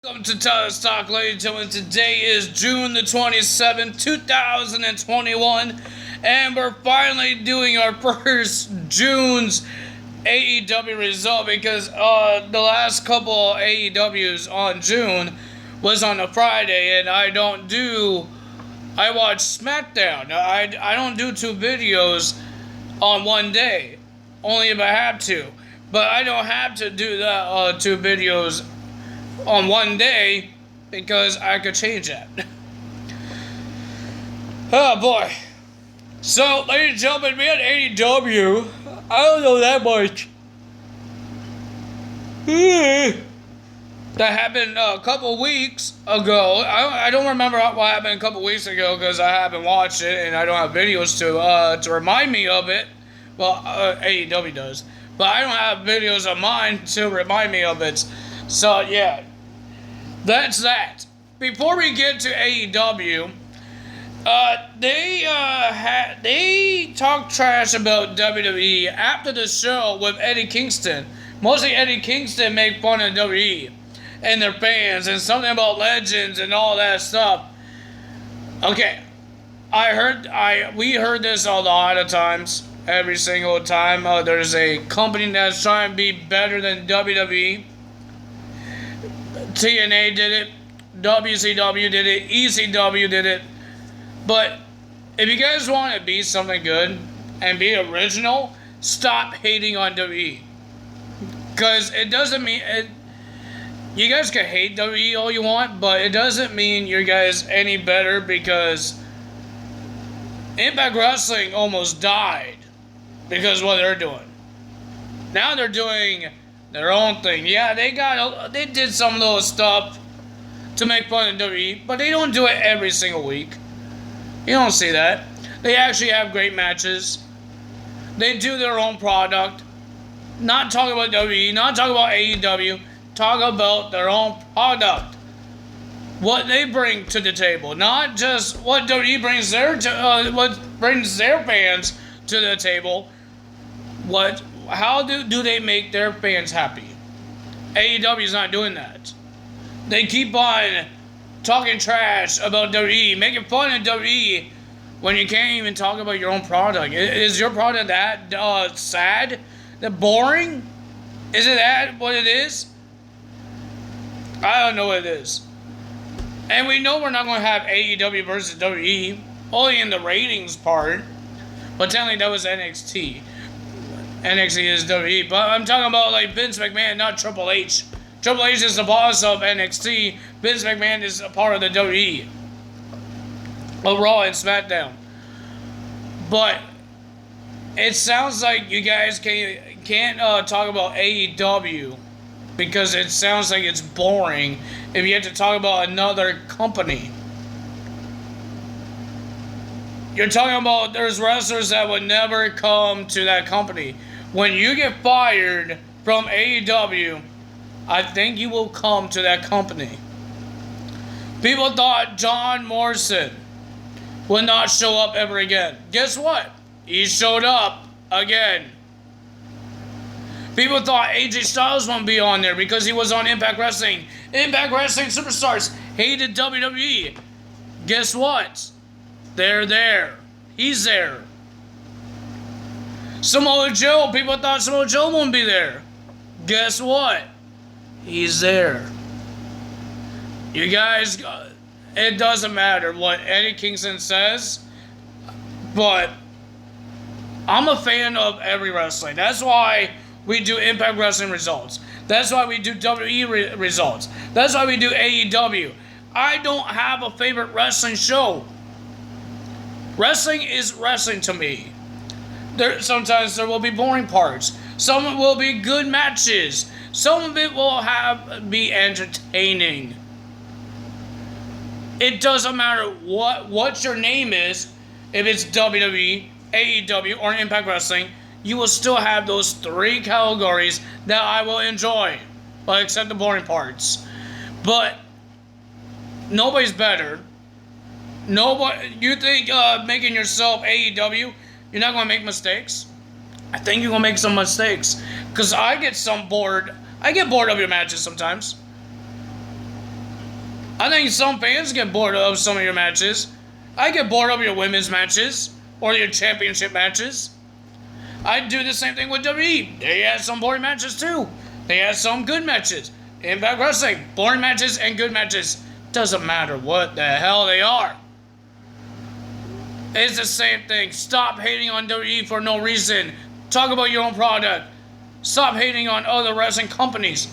Welcome to Tyler's Talk, ladies and gentlemen. Today is June the 27th, 2021, and we're finally doing our first June's AEW result because the last couple of AEWs on June was on a Friday, and I watch SmackDown. I don't do two videos on one day, only if I have to. But I don't have to do that two videos on one day because I could change that. Oh boy. So, ladies and gentlemen, we had AEW. I don't know that much. That happened a couple weeks ago. I don't remember what happened a couple weeks ago because I haven't watched it and I don't have videos to remind me of it. Well, AEW does. But I don't have videos of mine to remind me of it. So, yeah. That's that. Before we get to AEW, they talked trash about WWE after the show with Eddie Kingston. Mostly Eddie Kingston made fun of WWE and their fans and something about legends and all that stuff. Okay, we heard this a lot of times. Every single time there's a company that's trying to be better than WWE. TNA did it, WCW did it, ECW did it. But if you guys want to be something good and be original, stop hating on WWE. Because it doesn't mean... you guys can hate WWE all you want, but it doesn't mean you guys any better because Impact Wrestling almost died because of what they're doing. Now they're doing their own thing. Yeah, they did some little stuff to make fun of WWE, but they don't do it every single week. You don't see that. They actually have great matches. They do their own product. Not talk about WWE, not talk about AEW. Talk about their own product. What they bring to the table, not just what WWE brings what brings their fans to the table. How do they make their fans happy? AEW is not doing that. They keep on talking trash about WWE, making fun of WWE when you can't even talk about your own product. Is your product that sad? That boring? Is it that what it is? I don't know what it is. And we know we're not going to have AEW versus WWE, only in the ratings part. But technically that was NXT. NXT is WWE, but I'm talking about like Vince McMahon, not Triple H. Triple H is the boss of NXT. Vince McMahon is a part of the WWE. Of Raw and SmackDown. But it sounds like you guys can't talk about AEW because it sounds like it's boring if you have to talk about another company. You're talking about there's wrestlers that would never come to that company. When you get fired from AEW, I think you will come to that company. People thought John Morrison would not show up ever again. Guess what? He showed up again. People thought AJ Styles wouldn't be on there because he was on Impact Wrestling. Impact Wrestling superstars hated WWE. Guess what? They're there. He's there. Samoa Joe. People thought Samoa Joe wouldn't be there. Guess what? He's there. You guys, it doesn't matter what Eddie Kingston says, but I'm a fan of every wrestling. That's why we do Impact Wrestling results. That's why we do WWE results. That's why we do AEW. I don't have a favorite wrestling show. Wrestling is wrestling to me. Sometimes there will be boring parts. Some will be good matches. Some of it will be entertaining. It doesn't matter what your name is. If it's WWE, AEW, or Impact Wrestling, you will still have those three categories that I will enjoy. Well, except the boring parts. But nobody's better. You think making yourself AEW, you're not going to make mistakes? I think you're going to make some mistakes. Because I get bored of your matches sometimes. I think some fans get bored of some of your matches. I get bored of your women's matches or your championship matches. I do the same thing with WWE. They had some boring matches too. They had some good matches. Impact Wrestling, boring matches and good matches. Doesn't matter what the hell they are. It's the same thing. Stop hating on WWE for no reason. Talk about your own product. Stop hating on other wrestling companies.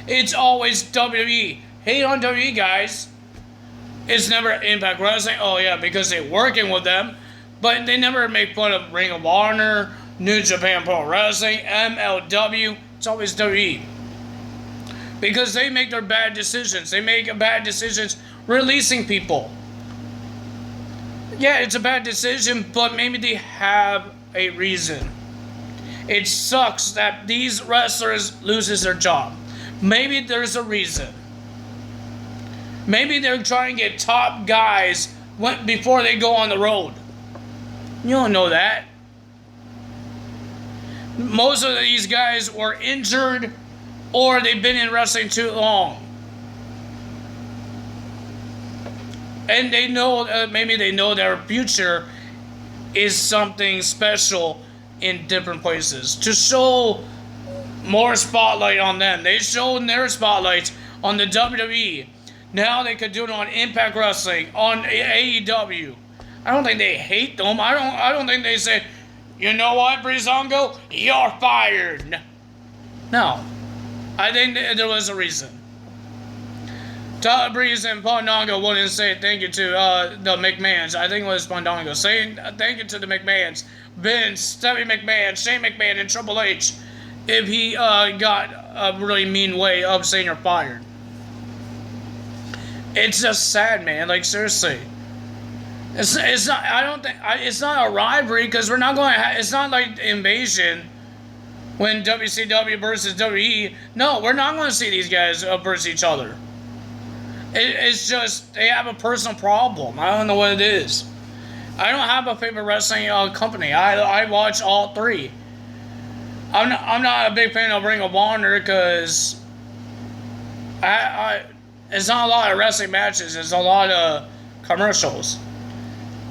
It's always WWE. Hate on WWE, guys. It's never Impact Wrestling. Oh yeah, because they're working with them. But they never make fun of Ring of Honor, New Japan Pro Wrestling, MLW. It's always WWE. Because they make their bad decisions. They make bad decisions releasing people. Yeah, it's a bad decision, but maybe they have a reason. It sucks that these wrestlers loses their job. Maybe there's a reason. Maybe they're trying to get top guys before they go on the road. You don't know that. Most of these guys were injured or they've been in wrestling too long. And they know, maybe they know their future is something special in different places. To show more spotlight on them. They showed their spotlights on the WWE. Now they could do it on Impact Wrestling, on AEW. I don't think they hate them. I don't think they say, you know what, Breezango? You're fired. No. I think there was a reason. Todd Breeze and Pandongo wouldn't say thank you to the McMahons. I think it was Pandongo saying thank you to the McMahons. Vince, Stephanie McMahon, Shane McMahon, and Triple H if he got a really mean way of saying you're fired. It's just sad, man. Like, seriously. It's not, I don't think, it's not a rivalry because we're not going to, it's not like Invasion when WCW versus WWE. No, we're not going to see these guys versus each other. It's just, they have a personal problem. I don't know what it is. I don't have a favorite wrestling company. I watch all three. I'm not a big fan of Ring of Honor because it's not a lot of wrestling matches. It's a lot of commercials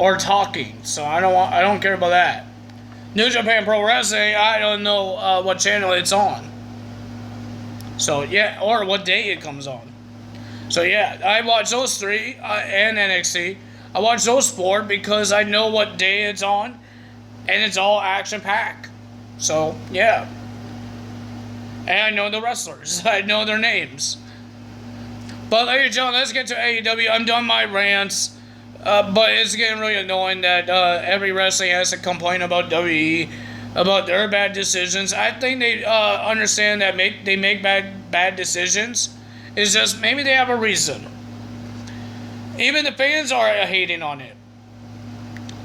or talking. So I don't care about that. New Japan Pro Wrestling, I don't know what channel it's on. So yeah, or what day it comes on. So yeah, I watch those three and NXT. I watch those four because I know what day it's on, and it's all action packed. So yeah, and I know the wrestlers. I know their names. But ladies and gentlemen, let's get to AEW. I'm done my rants, but it's getting really annoying that every wrestling has to complain about WWE, about their bad decisions. I think they understand that they make bad decisions. It's just maybe they have a reason. Even the fans are hating on it.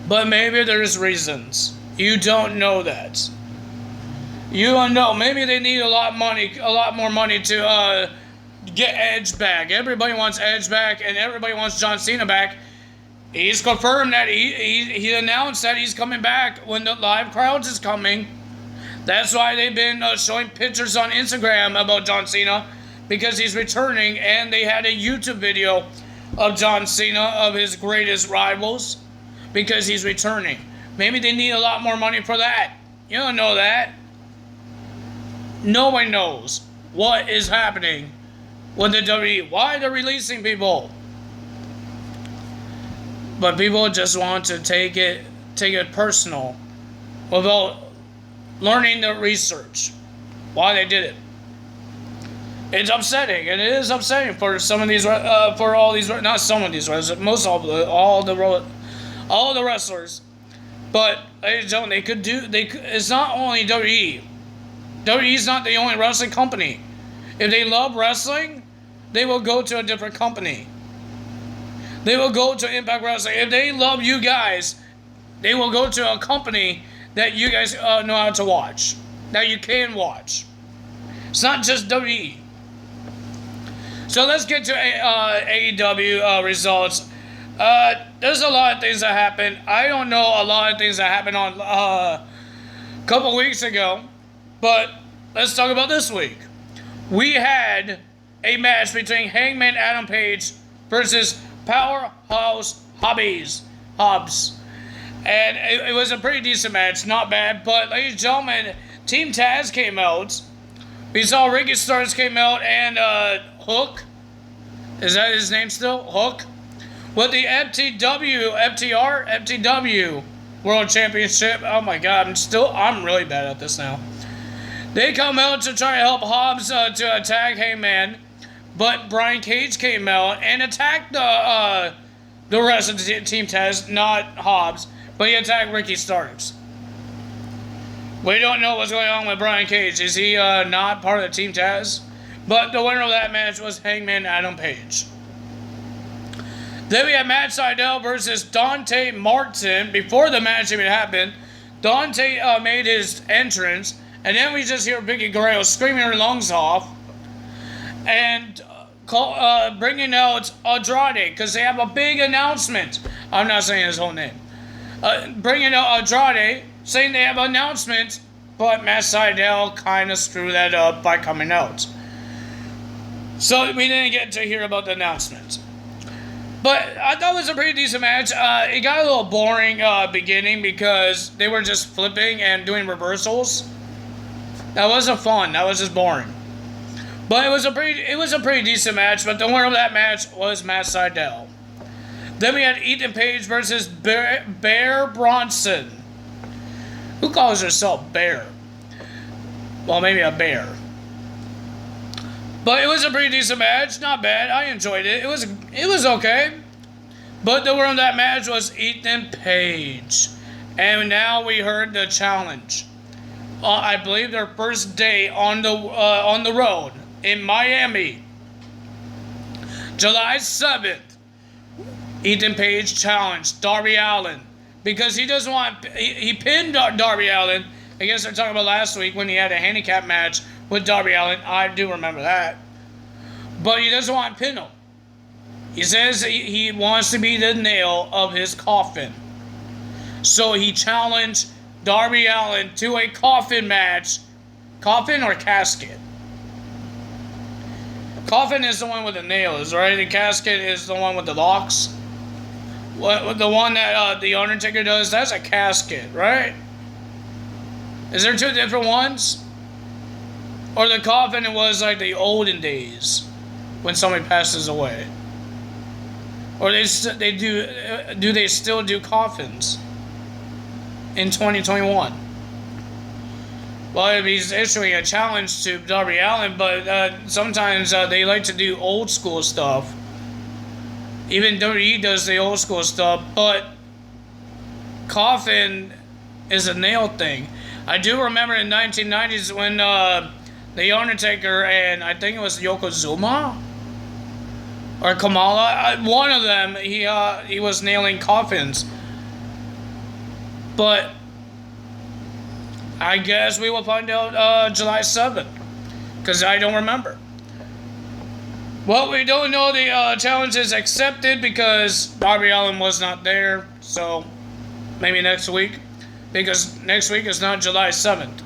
But maybe there's reasons. You don't know that. You don't know. Maybe they need a lot more money to get Edge back. Everybody wants Edge back, and everybody wants John Cena back. He's confirmed that he announced that he's coming back when the live crowds is coming. That's why they've been showing pictures on Instagram about John Cena, because he's returning, and they had a YouTube video of John Cena, of his greatest rivals, because he's returning. Maybe they need a lot more money for that. You don't know that. Nobody knows what is happening with the WWE. Why they're releasing people. But people just want to take it personal without learning the research. Why they did it. It's upsetting, and it is upsetting for some of these, for all these, not some of these wrestlers, most of all the wrestlers. But ladies and gentlemen, it's not only WWE. WWE is not the only wrestling company. If they love wrestling, they will go to a different company. They will go to Impact Wrestling. If they love you guys, they will go to a company that you guys know how to watch, that you can watch. It's not just WWE. So let's get to AEW results. There's a lot of things that happened. I don't know a lot of things that happened on a couple weeks ago, but let's talk about this week. We had a match between Hangman Adam Page versus Powerhouse Hobbs. And it was a pretty decent match, not bad. But ladies and gentlemen, Team Taz came out. We saw Ricky Starks came out and Hook. Is that his name still? Hook. With the FTW World Championship. Oh my God, I'm really bad at this now. They come out to try to help Hobbs to attack Hangman, but Brian Cage came out and attacked the rest of the Team Taz, not Hobbs, but he attacked Ricky Starks. We don't know what's going on with Brian Cage. Is he not part of the Team Taz? But the winner of that match was Hangman Adam Page. Then we had Matt Sydal versus Dante Martin. Before the match even happened, Dante made his entrance, and then we just hear Vicky Guerrero screaming her lungs off and bringing out Andrade because they have a big announcement. I'm not saying his whole name. Bringing out Andrade, saying they have an announcement, but Matt Sydal kind of screwed that up by coming out. So we didn't get to hear about the announcement. But I thought it was a pretty decent match. It got a little boring beginning because they were just flipping and doing reversals. That wasn't fun. That was just boring. But it was a pretty decent match. But the winner of that match was Matt Sydal. Then we had Ethan Page versus Bear Bronson. Who calls herself Bear? Well, maybe a bear. But it was a pretty decent match. Not bad. I enjoyed it. It was okay. But the winner of that match was Ethan Page. And now we heard the challenge. I believe their first day on the road in Miami. July 7th. Ethan Page challenged Darby Allin. Because he doesn't want... He pinned Darby Allin. I guess they're talking about last week when he had a handicap match with Darby Allin. I do remember that. But he doesn't want to pin him. He says he wants to be the nail of his coffin. So he challenged Darby Allin to a coffin match. Coffin or casket? Coffin is the one with the nails, right? The casket is the one with the locks. What the one that the Undertaker does, that's a casket, right? Is there two different ones? Or the coffin, it was like the olden days when somebody passes away. Or do they still do coffins in 2021? Well, he's issuing a challenge to Darby Allin, but sometimes they like to do old school stuff. Even WWE does the old school stuff, but coffin is a nail thing. I do remember in the 1990s when the Undertaker and I think it was Yokozuna or Kamala, one of them, he was nailing coffins. But I guess we will find out July 7th, because I don't remember. Well, we don't know the challenge is accepted because Darby Allin was not there, so maybe next week, because next week is not July 7th.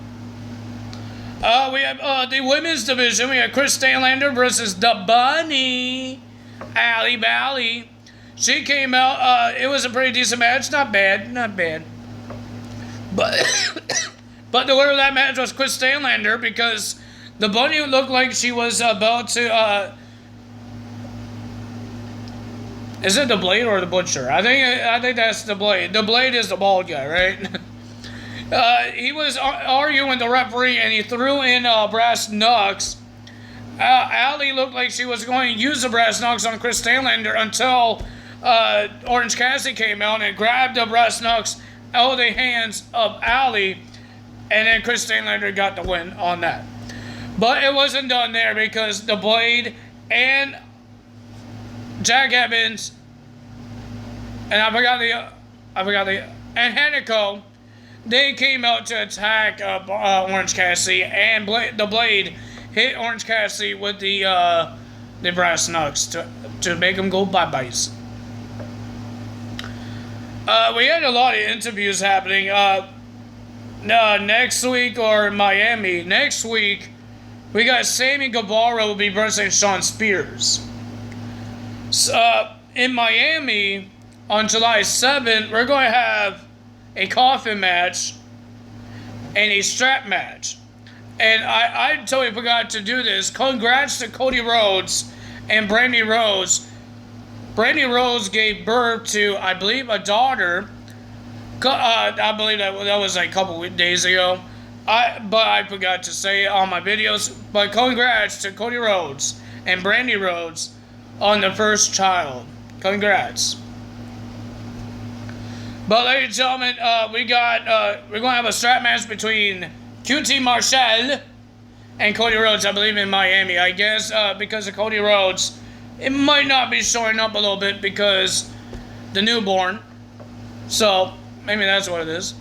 We have the women's division. We have Chris Stanlander versus the Bunny, Allie Bally. She came out. It was a pretty decent match. Not bad. But but the winner of that match was Chris Stanlander because the Bunny looked like she was about to. Is it the Blade or the Butcher? I think that's the Blade. The Blade is the bald guy, right? He was arguing with the referee and he threw in brass knucks. Allie looked like she was going to use the brass knucks on Chris Stanlander until Orange Cassidy came out and grabbed the brass knucks out of the hands of Allie, and then Chris Stanlander got the win on that. But it wasn't done there because the Blade and Jack Evans and I forgot the and Hanico, they came out to attack Orange Cassidy, and the Blade hit Orange Cassidy with the brass knucks to make him go bye-byes. We had a lot of interviews happening. Next week or Miami. Next week, we got Sammy Guevara will be versus Shawn Spears. In Miami on July 7th, we're going to have a coffin match and a strap match. And I totally forgot to do this. Congrats to Cody Rhodes and Brandy Rose. Brandy Rose gave birth to, I believe, a daughter. I believe that was like a couple days ago. But I forgot to say it on my videos. But congrats to Cody Rhodes and Brandy Rhodes on the first child. Congrats. But ladies and gentlemen, we're gonna have a strap match between QT Marshall and Cody Rhodes, I believe in Miami. I guess because of Cody Rhodes, it might not be showing up a little bit because the newborn. So maybe that's what it is.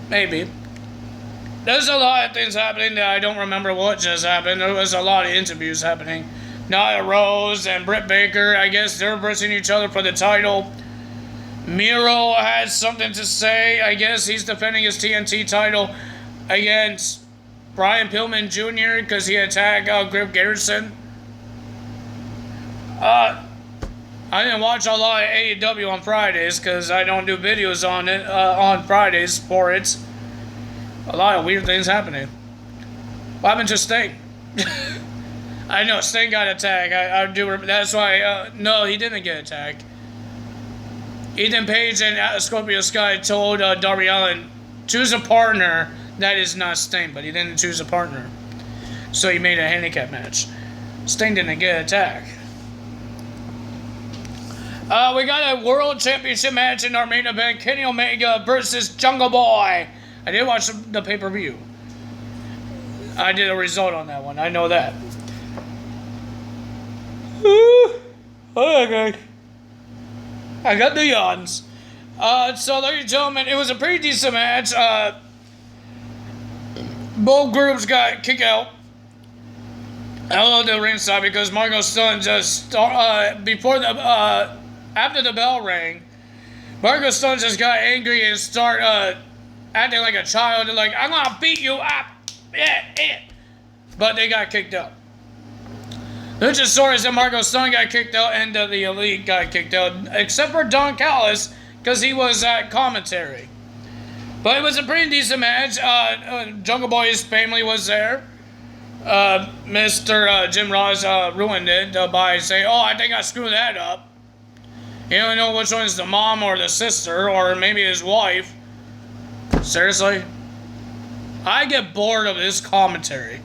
Maybe. There's a lot of things happening that I don't remember what just happened. There was a lot of interviews happening. Nia Rose and Britt Baker, I guess they're versing each other for the title. Miro has something to say. I guess he's defending his TNT title against Brian Pillman Jr. because he attacked Griff Garrison. I didn't watch a lot of AEW on Fridays because I don't do videos on it on Fridays for it. A lot of weird things happening. What happened to Sting? I know Sting got attacked. I do. That's why. No, he didn't get attacked. Ethan Page and Scorpio Sky told Darby Allin, choose a partner that is not Sting, but he didn't choose a partner. So he made a handicap match. Sting didn't get attacked. We got a World Championship match in our main event. Kenny Omega versus Jungle Boy. I did watch the pay-per-view. I did a result on that one. I know that. Okay. I got the yawns. So, ladies and gentlemen, it was a pretty decent match. Both groups got kicked out. I love the ringside because Marco Stunt just before the after the bell rang, Marco Stunt just got angry and started acting like a child and like, I'm gonna beat you up. Yeah. But they got kicked out. Luchasaurus and Marco Stunt got kicked out, and the Elite got kicked out, except for Don Callis, because he was at commentary. But it was a pretty decent match. Jungle Boy's family was there. Mr. Jim Ross ruined it by saying, oh, I think I screwed that up. You don't know which one's the mom or the sister, or maybe his wife. Seriously? I get bored of this commentary.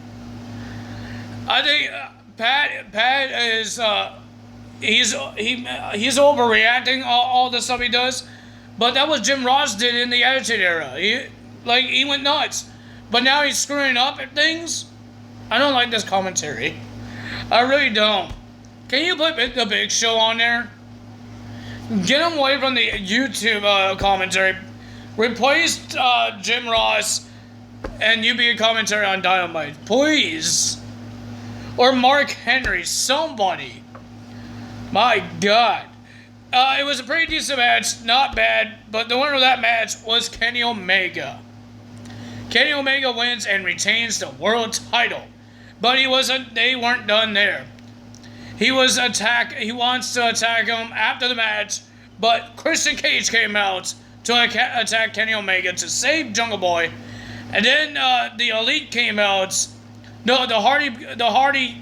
I think Pat is he's overreacting all the stuff he does, but that was Jim Ross did in the Attitude Era. He went nuts, but now he's screwing up at things. I don't like this commentary. I really don't. Can you put the Big Show on there? Get him away from the YouTube commentary. Replace Jim Ross and you be a commentary on Dynamite, please. Or Mark Henry, somebody. My God. It was a pretty decent match, not bad, but the winner of that match was Kenny Omega. Kenny Omega wins and retains the world title. But they weren't done there. He wants to attack him after the match, but Christian Cage came out to attack Kenny Omega to save Jungle Boy. And then the Elite came out. No, the Hardy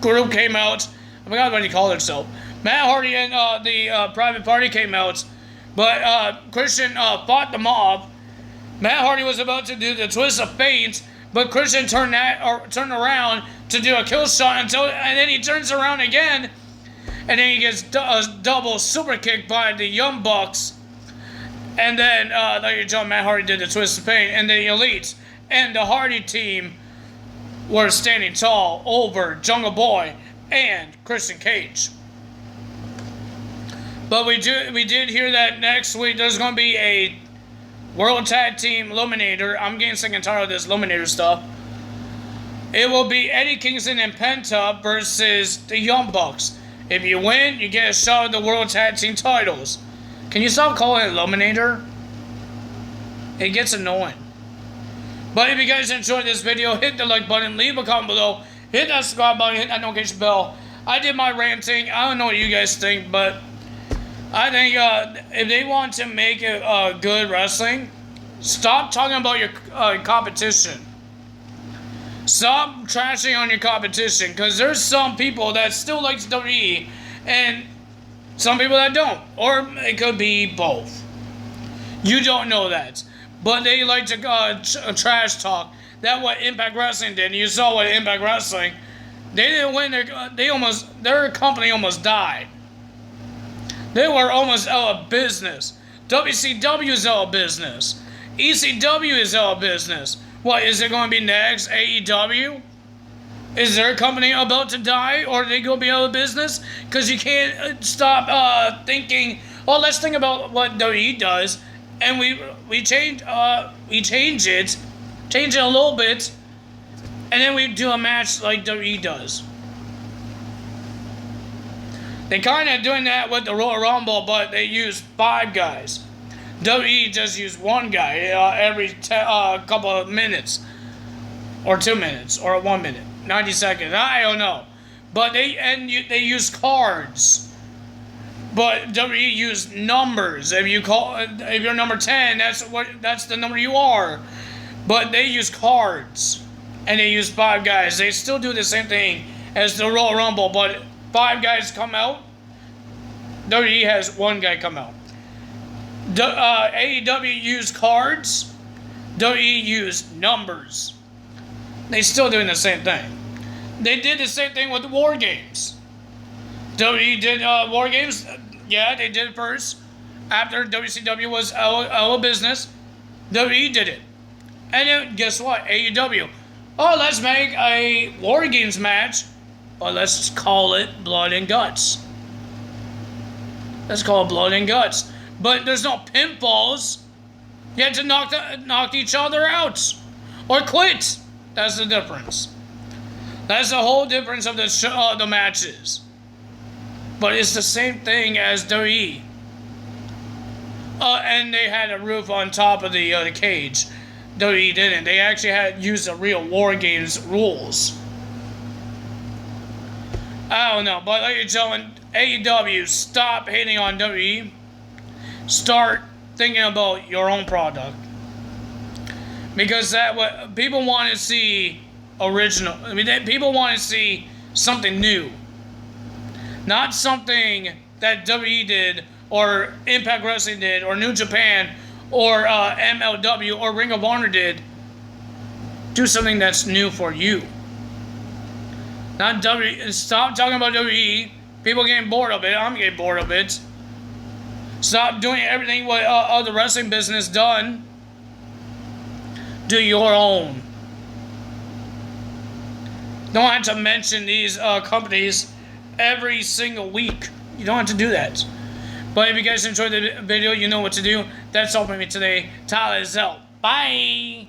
group came out. I forgot what he called himself. Matt Hardy and the Private Party came out. But Christian fought them off. Matt Hardy was about to do the twist of fate, but Christian turned around to do a kill shot and then he turns around again, and then he gets a double super kick by the Young Bucks. And then, like Matt Hardy did the twist of fate, and the Elite and the Hardy team were standing tall over Jungle Boy and Christian Cage. But we did hear that next week there's going to be a World Tag Team Eliminator. I'm getting sick and tired of this Eliminator stuff. It will be Eddie Kingston and Penta versus the Young Bucks. If you win, you get a shot at the World Tag Team titles. Can you stop calling it Eliminator? It gets annoying. But if you guys enjoyed this video, hit the like button, leave a comment below, hit that subscribe button, hit that notification bell. I did my ranting. I don't know what you guys think, but I think if they want to make it good wrestling, stop talking about your competition. Stop trashing on your competition, because there's some people that still likes WWE and some people that don't, or it could be both. You don't know that, but they like to trash talk. That what Impact Wrestling did. You saw what Impact Wrestling. They didn't win. Their company almost died. They were almost out of business. WCW is out of business. ECW is out of business. What is it going to be next? AEW? Is their company about to die, or are they going to be out of business? Because you can't stop thinking. Well, let's think about what WWE does, and we change it a little bit, and then we do a match like WWE does. They kind of doing that with the Royal Rumble, but they use 5 guys. WWE just use 1 guy every couple of minutes, or 2 minutes, or 1 minute, 90 seconds. I don't know, but they use cards. But WWE use numbers. If you're number 10, that's the number you are. But they use cards, and they use 5 guys. They still do the same thing as the Royal Rumble, but 5 guys come out. WWE has 1 guy come out. AEW use cards. WWE use numbers. They still doing the same thing. They did the same thing with the War Games. WWE did War Games. Yeah, they did it first. After WCW was out of business, WWE did it. And then guess what? AEW. Oh, let's make a War Games match. But let's call it Blood and Guts. Let's call it Blood and Guts. But there's no pinfalls. You had to knock each other out. Or quit. That's the difference. That's the whole difference of the matches. But it's the same thing as WWE. And they had a roof on top of the cage. WWE didn't. They actually used the real War Games rules. I don't know, but ladies and gentlemen, AEW, stop hating on WWE. Start thinking about your own product. Because what people want to see original. I mean, people want to see something new. Not something that WWE did, or Impact Wrestling did, or New Japan, or MLW, or Ring of Honor did. Do something that's new for you. Not WWE. Stop talking about WWE. People getting bored of it. I'm getting bored of it. Stop doing everything what other wrestling business done. Do your own. Don't have to mention these companies every single week. You don't have to do that. But if you guys enjoyed the video, you know what to do. That's all for me today. Tyler is out. Bye.